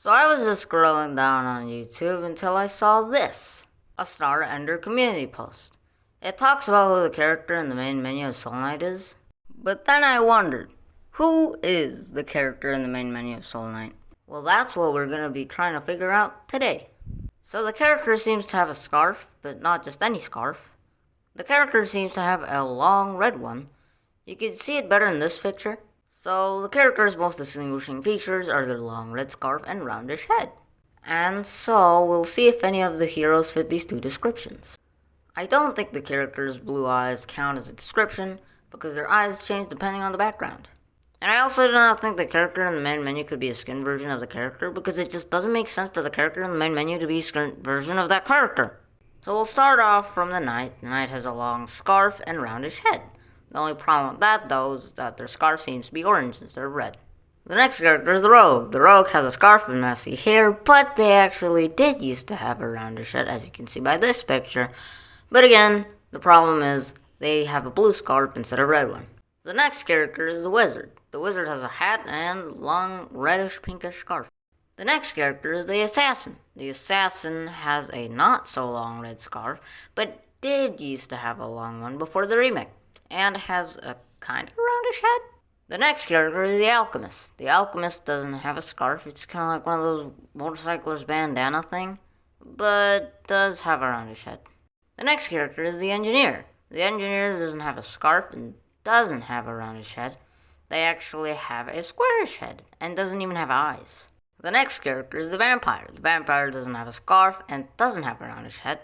So I was just scrolling down on YouTube until I saw this, a Star Ender community post. It talks about who the character in the main menu of Soul Knight is, but then I wondered, who is the character in the main menu of Soul Knight? Well, that's what we're going to be trying to figure out today. So the character seems to have a scarf, but not just any scarf. The character seems to have a long red one. You can see it better in this picture. So the character's most distinguishing features are their long red scarf and roundish head. And so we'll see if any of the heroes fit these two descriptions. I don't think the character's blue eyes count as a description because their eyes change depending on the background. And I also do not think the character in the main menu could be a skin version of the character because it just doesn't make sense for the character in the main menu to be a skin version of that character. So we'll start off from the knight. The knight has a long scarf and roundish head. The only problem with that, though, is that their scarf seems to be orange instead of red. The next character is the rogue. The rogue has a scarf and messy hair, but they actually did used to have a roundish head, as you can see by this picture. But again, the problem is they have a blue scarf instead of a red one. The next character is the wizard. The wizard has a hat and long reddish pinkish scarf. The next character is the assassin. The assassin has a not so long red scarf, but did used to have a long one before the remake, and has a kind of roundish head. The next character is the alchemist. The alchemist doesn't have a scarf. It's kind of like one of those motorcyclers bandana thing, but does have a roundish head. The next character is the engineer. The engineer doesn't have a scarf and doesn't have a roundish head. They actually have a squarish head and doesn't even have eyes. The next character is the vampire. The vampire doesn't have a scarf and doesn't have a roundish head.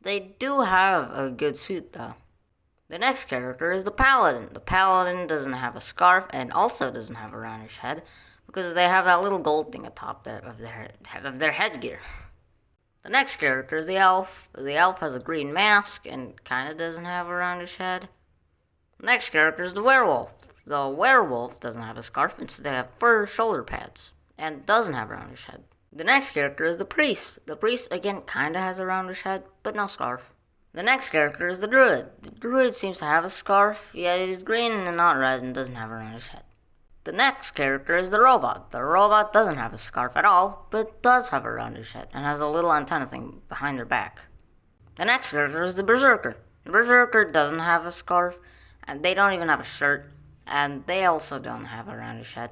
They do have a good suit though. The next character is the paladin. The paladin doesn't have a scarf and also doesn't have a roundish head because they have that little gold thing atop of their headgear. The next character is the elf. The elf has a green mask and kinda doesn't have a roundish head. The next character is the werewolf. The werewolf doesn't have a scarf, instead they have fur shoulder pads and doesn't have a roundish head. The next character is the priest. The priest again kinda has a roundish head, but no scarf. The next character is the druid. The druid seems to have a scarf, yet it is green and not red and doesn't have a roundish head. The next character is the robot. The robot doesn't have a scarf at all, but does have a roundish head and has a little antenna thing behind their back. The next character is the berserker. The berserker doesn't have a scarf, and they don't even have a shirt, and they also don't have a roundish head.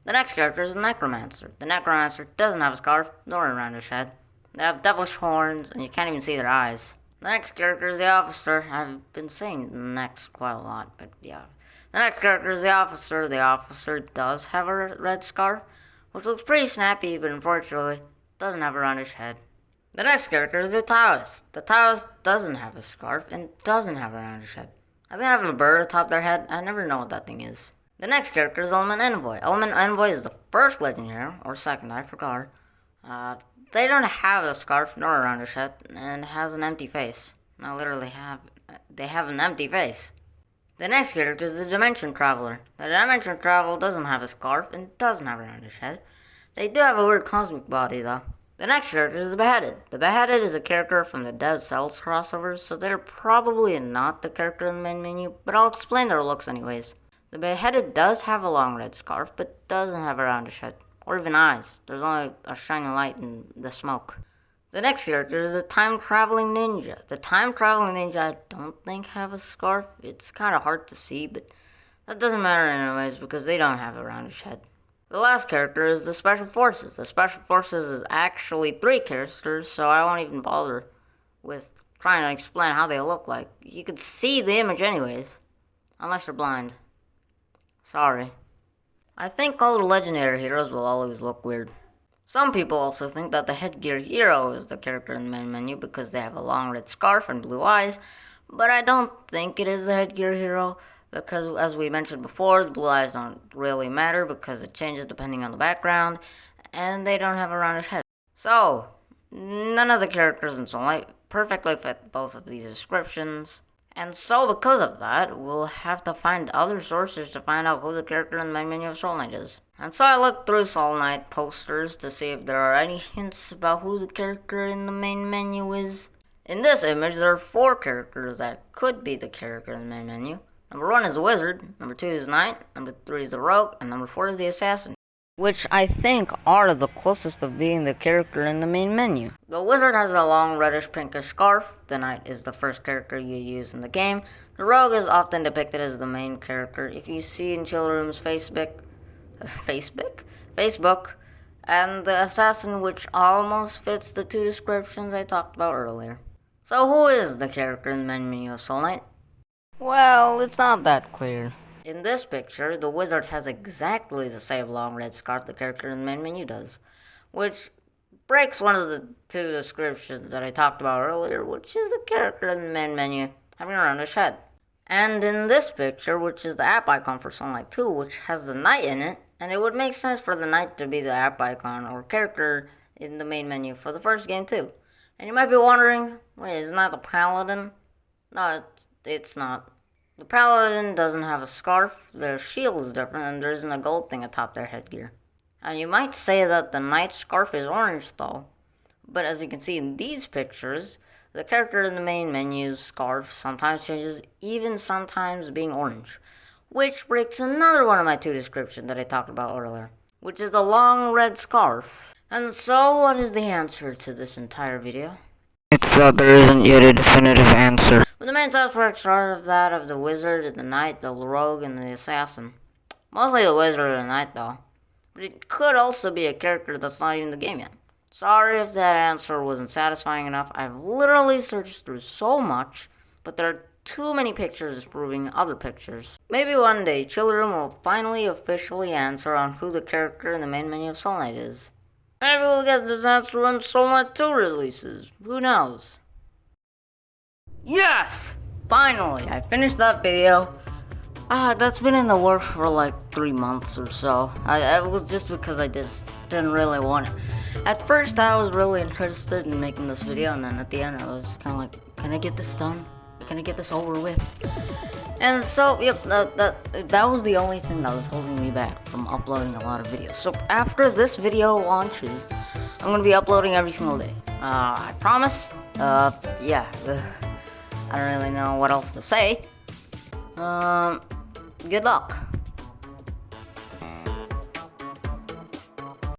The next character is the necromancer. The necromancer doesn't have a scarf nor a roundish head. They have devilish horns, and you can't even see their eyes. The next character is the officer. I've been saying the next quite a lot, but yeah. The next character is the officer. The officer does have a red scarf, which looks pretty snappy, but unfortunately doesn't have a roundish head. The next character is the Taoist. The Taoist doesn't have a scarf and doesn't have a roundish head. I think they have a bird atop their head. I never know what that thing is. The next character is Element Envoy. Element Envoy is the first legendary, or second, I forgot. They don't have a scarf nor a roundish head and has an empty face. They have an empty face. The next character is the Dimension Traveler. The Dimension Traveler doesn't have a scarf and doesn't have a roundish head. They do have a weird cosmic body though. The next character is the Beheaded. The Beheaded is a character from the Dead Cells crossover, so they're probably not the character in the main menu, but I'll explain their looks anyways. The Beheaded does have a long red scarf, but doesn't have a roundish head, or even eyes. There's only a shining light in the smoke. The next character is the Time Traveling Ninja. The Time Traveling Ninja I don't think have a scarf. It's kind of hard to see, but that doesn't matter anyways because they don't have a roundish head. The last character is the Special Forces. The Special Forces is actually 3 characters, so I won't even bother with trying to explain how they look like. You could see the image anyways, unless you're blind. Sorry. I think all the legendary heroes will always look weird. Some people also think that the Headgear Hero is the character in the main menu because they have a long red scarf and blue eyes, but I don't think it is the Headgear Hero because, as we mentioned before, the blue eyes don't really matter because it changes depending on the background, and they don't have a roundish head. So, none of the characters in Soul Knight perfectly fit both of these descriptions. And so, because of that, we'll have to find other sources to find out who the character in the main menu of Soul Knight is. And so I looked through Soul Knight posters to see if there are any hints about who the character in the main menu is. In this image, there are 4 characters that could be the character in the main menu. Number 1 is the wizard, number 2 is the knight, number 3 is the rogue, and number 4 is the assassin. which I think are the closest of being the character in the main menu. The wizard has a long reddish pinkish scarf. The knight is the first character you use in the game. The rogue is often depicted as the main character. If you see in Chillroom's Facebook, and the assassin, which almost fits the two descriptions I talked about earlier. So who is the character in the main menu of Soul Knight? Well, it's not that clear. In this picture, the wizard has exactly the same long red scarf the character in the main menu does, which breaks one of the two descriptions that I talked about earlier, which is the character in the main menu having a roundish head. And in this picture, which is the app icon for Soul Knight 2, which has the knight in it, and it would make sense for the knight to be the app icon or character in the main menu for the first game too. And you might be wondering, wait, isn't that the paladin? No, it's not. The paladin doesn't have a scarf, their shield is different, and there isn't a gold thing atop their headgear. And you might say that the knight's scarf is orange though, but as you can see in these pictures, the character in the main menu's scarf sometimes changes, even sometimes being orange. Which breaks another one of my two descriptions that I talked about earlier, which is the long red scarf. And so, what is the answer to this entire video? It's that there isn't yet a definitive answer. But the main suspects are that of the wizard, the knight, the rogue, and the assassin. Mostly the wizard and the knight though. But it could also be a character that's not even in the game yet. Sorry if that answer wasn't satisfying enough. I've literally searched through so much, but there are too many pictures proving other pictures. Maybe one day Chillroom will finally officially answer on who the character in the main menu of Soul Knight is. Maybe we'll get this answer when Soul Knight 2 releases. Who knows? Yes! Finally, I finished that video. That's been in the works for like 3 months or so. It was just because I just didn't really want it. At first, I was really interested in making this video, and then at the end, I was kind of like, can I get this done? Can I get this over with? And so, yep, that was the only thing that was holding me back from uploading a lot of videos. So after this video launches, I'm going to be uploading every single day. I promise. Yeah. I don't really know what else to say. Good luck.